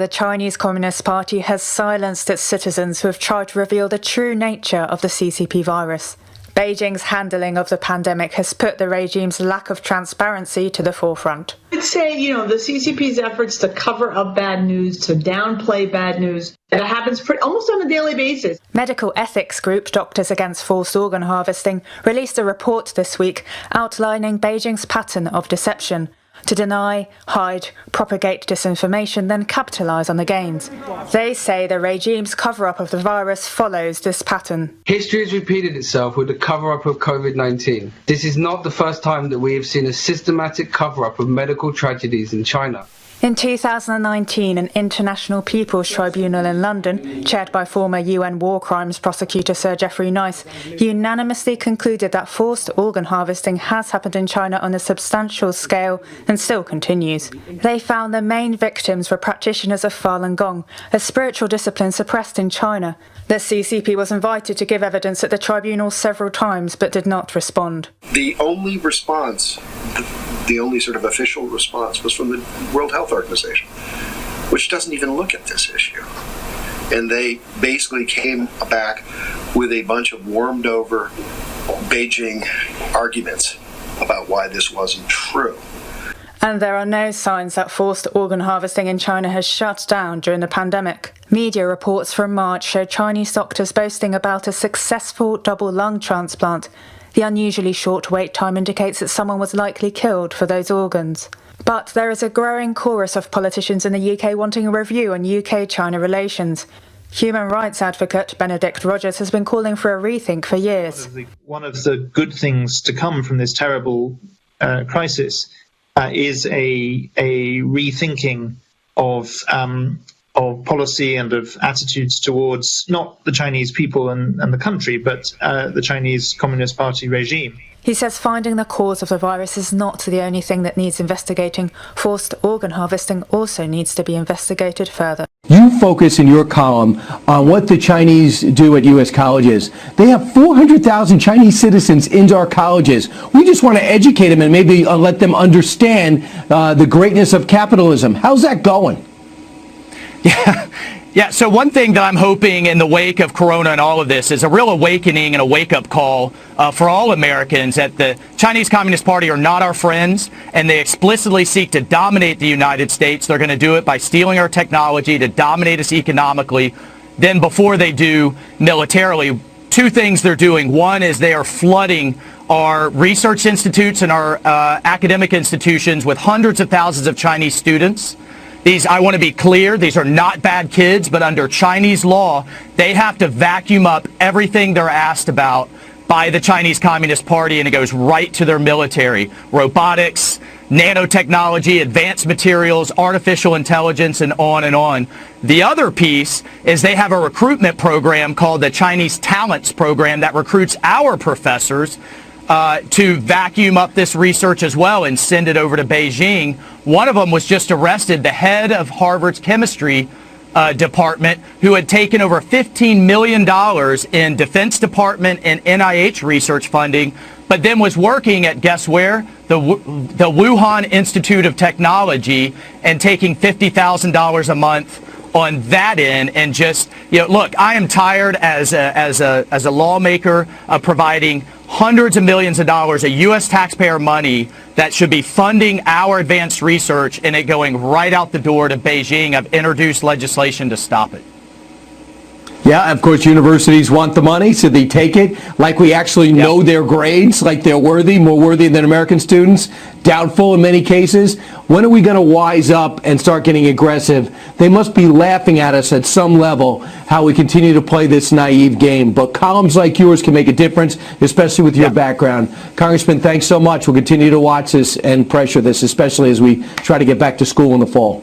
the Chinese Communist Party has silenced its citizens who have tried to reveal the true nature of the CCP virus. Beijing's handling of the pandemic has put the regime's lack of transparency to the forefront. I'd say, the CCP's efforts to cover up bad news, to downplay bad news, that happens almost on a daily basis. Medical ethics group Doctors Against Forced Organ Harvesting released a report this week outlining Beijing's pattern of deception to deny, hide, propagate disinformation, then capitalise on the gains. They say the regime's cover-up of the virus follows this pattern. History has repeated itself with the cover-up of COVID-19. This is not the first time that we have seen a systematic cover-up of medical tragedies in China. In 2019, an International People's Tribunal in London, chaired by former UN war crimes prosecutor Sir Geoffrey Nice, unanimously concluded that forced organ harvesting has happened in China on a substantial scale and still continues. They found the main victims were practitioners of Falun Gong, a spiritual discipline suppressed in China. The CCP was invited to give evidence at the tribunal several times but did not respond. The only response, the only sort of official response, was from the World Health Organization, which doesn't even look at this issue. And they basically came back with a bunch of warmed over Beijing arguments about why this wasn't true. And there are no signs that forced organ harvesting in China has shut down during the pandemic. Media reports from March show Chinese doctors boasting about a successful double lung transplant. The unusually short wait time indicates that someone was likely killed for those organs. But there is a growing chorus of politicians in the UK wanting a review on UK-China relations. Human rights advocate Benedict Rogers has been calling for a rethink for years. One of the good things to come from this terrible crisis is a rethinking of policy and of attitudes towards not the Chinese people and the country, but the Chinese Communist Party regime. He says finding the cause of the virus is not the only thing that needs investigating. Forced organ harvesting also needs to be investigated further. You focus in your column on what the Chinese do at U.S. colleges. They have 400,000 Chinese citizens into our colleges. We just want to educate them and maybe let them understand the greatness of capitalism. How's that going? Yeah, so one thing that I'm hoping in the wake of Corona and all of this is a real awakening and a wake-up call for all Americans that the Chinese Communist Party are not our friends, and they explicitly seek to dominate the United States. They're going to do it by stealing our technology to dominate us economically. Then before they do militarily, two things they're doing. One is they are flooding our research institutes and our academic institutions with hundreds of thousands of Chinese students. These, I want to be clear, these are not bad kids, but under Chinese law, they have to vacuum up everything they're asked about by the Chinese Communist Party, and it goes right to their military. Robotics, nanotechnology, advanced materials, artificial intelligence, and on and on. The other piece is they have a recruitment program called the Chinese Talents Program that recruits our professors to vacuum up this research as well and send it over to Beijing. One of them was just arrested, the head of Harvard's chemistry department, who had taken over $15 million in Defense Department and NIH research funding, but then was working at, guess where? The Wuhan Institute of Technology, and taking $50,000 a month on that end. And just, look, I am tired as a lawmaker of providing hundreds of millions of dollars of U.S. taxpayer money that should be funding our advanced research, and it going right out the door to Beijing. I've introduced legislation to stop it. Yeah, of course, universities want the money, so they take it. Like we actually know their grades, like they're worthy, more worthy than American students. Doubtful in many cases. When are we going to wise up and start getting aggressive? They must be laughing at us at some level, how we continue to play this naive game. But columns like yours can make a difference, especially with your background. Congressman, thanks so much. We'll continue to watch this and pressure this, especially as we try to get back to school in the fall.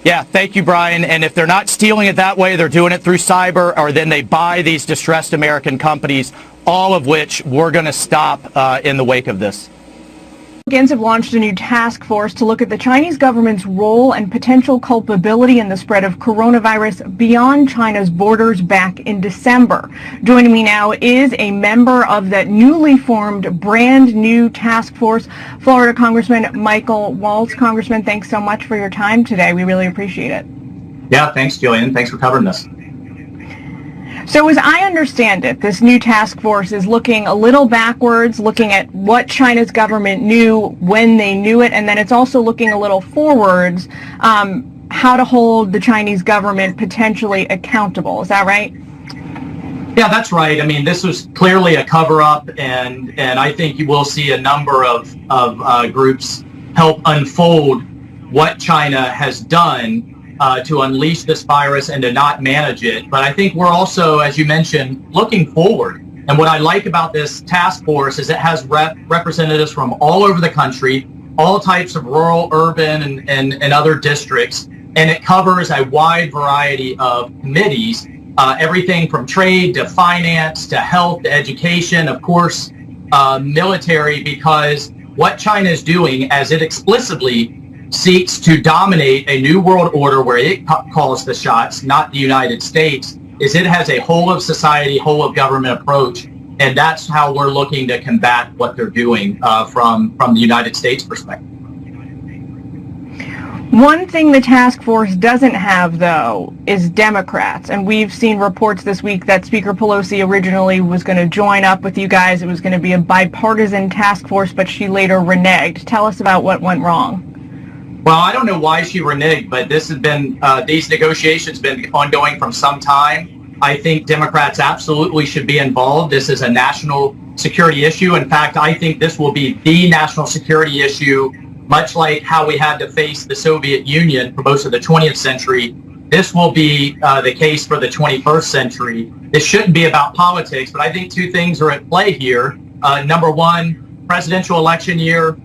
Yeah, thank you, Brian. And if they're not stealing it that way, they're doing it through cyber, or then they buy these distressed American companies, all of which we're going to stop in the wake of this. Republicans have launched a new task force to look at the Chinese government's role and potential culpability in the spread of coronavirus beyond China's borders back in December. Joining me now is a member of that newly formed brand new task force, Florida Congressman Michael Waltz. Congressman, thanks so much for your time today. We really appreciate it. Yeah, thanks, Julian. Thanks for covering this. So as I understand it, this new task force is looking a little backwards, looking at what China's government knew when they knew it, and then it's also looking a little forwards, how to hold the Chinese government potentially accountable. Is that right? Yeah, that's right. I mean, this was clearly a cover-up, and I think you will see a number of groups help unfold what China has done to unleash this virus and to not manage it. But I think we're also, as you mentioned, looking forward. And what I like about this task force is it has representatives from all over the country, all types of rural, urban, and other districts. And it covers a wide variety of committees, everything from trade to finance to health to education, of course, military, because what China is doing, as it explicitly seeks to dominate a new world order where it calls the shots, not the United States, is it has a whole of society, whole of government approach, and that's how we're looking to combat what they're doing from the United States perspective. One thing the task force doesn't have, though, is Democrats. And we've seen reports this week that Speaker Pelosi originally was going to join up with you guys. It was going to be a bipartisan task force, but she later reneged. Tell us about what went wrong. Well, I don't know why she reneged, but this has been these negotiations have been ongoing from some time. I think Democrats absolutely should be involved. This is a national security issue. In fact, I think this will be the national security issue, much like how we had to face the Soviet Union for most of the 20th century. This will be the case for the 21st century. This shouldn't be about politics, but I think two things are at play here. Number one, presidential election year.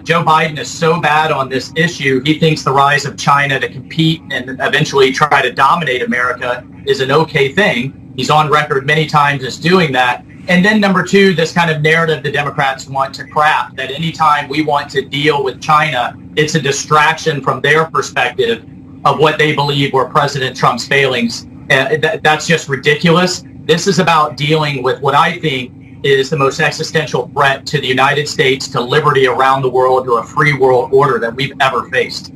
Joe Biden is so bad on this issue, he thinks the rise of China to compete and eventually try to dominate America is an okay thing. He's on record many times as doing that. And then number two, this kind of narrative the Democrats want to craft, that anytime we want to deal with China, it's a distraction from their perspective of what they believe were President Trump's failings. That's just ridiculous. This is about dealing with what I think is the most existential threat to the United States, to liberty around the world, to a free world order that we've ever faced.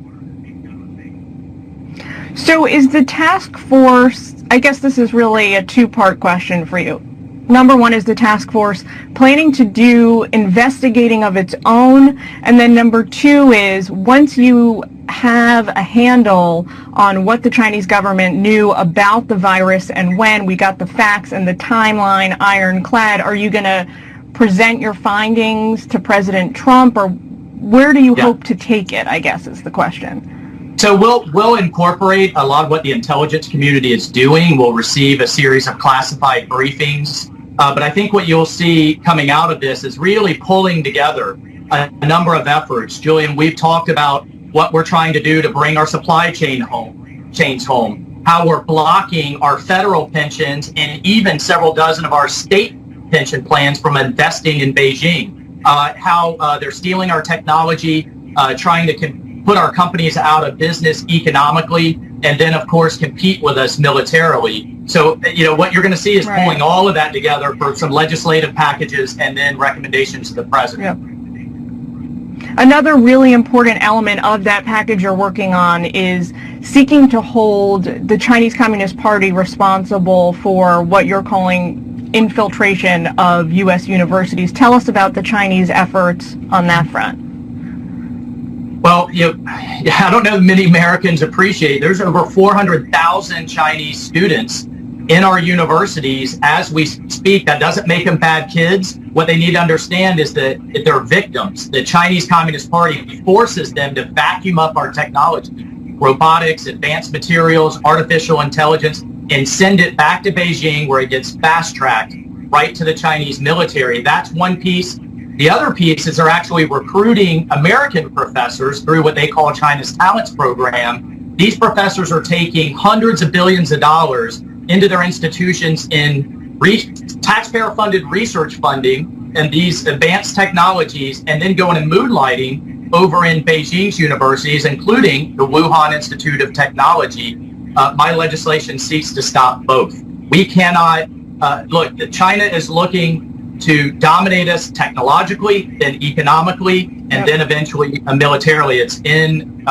So is the task force, I guess this is really a two-part question for you. Number one, is the task force planning to do investigating of its own? And then number two is, once you have a handle on what the Chinese government knew about the virus and when we got the facts and the timeline ironclad, are you going to present your findings to President Trump, or where do you hope to take it, I guess is the question. So we'll incorporate a lot of what the intelligence community is doing. We'll receive a series of classified briefings. But I think what you'll see coming out of this is really pulling together a number of efforts. Julian, we've talked about what we're trying to do to bring our supply chains home, how we're blocking our federal pensions and even several dozen of our state pension plans from investing in Beijing, how they're stealing our technology, trying to put our companies out of business economically, and then, of course, compete with us militarily. So, what you're going to see is pulling all of that together for some legislative packages and then recommendations to the president. Yep. Another really important element of that package you're working on is seeking to hold the Chinese Communist Party responsible for what you're calling infiltration of U.S. universities. Tell us about the Chinese efforts on that front. Well, I don't know that many Americans appreciate. There's over 400,000 Chinese students in our universities as we speak. That doesn't make them bad kids. What they need to understand is that they're victims. The Chinese Communist Party forces them to vacuum up our technology, robotics, advanced materials, artificial intelligence, and send it back to Beijing, where it gets fast-tracked right to the Chinese military. That's one piece. The other piece is they're actually recruiting American professors through what they call China's Talents Program. These professors are taking hundreds of billions of dollars into their institutions in taxpayer-funded research funding and these advanced technologies, and then going and moonlighting over in Beijing's universities, including the Wuhan Institute of Technology. My legislation seeks to stop both. We cannot, look, China is looking to dominate us technologically, then economically, and then eventually militarily. It's in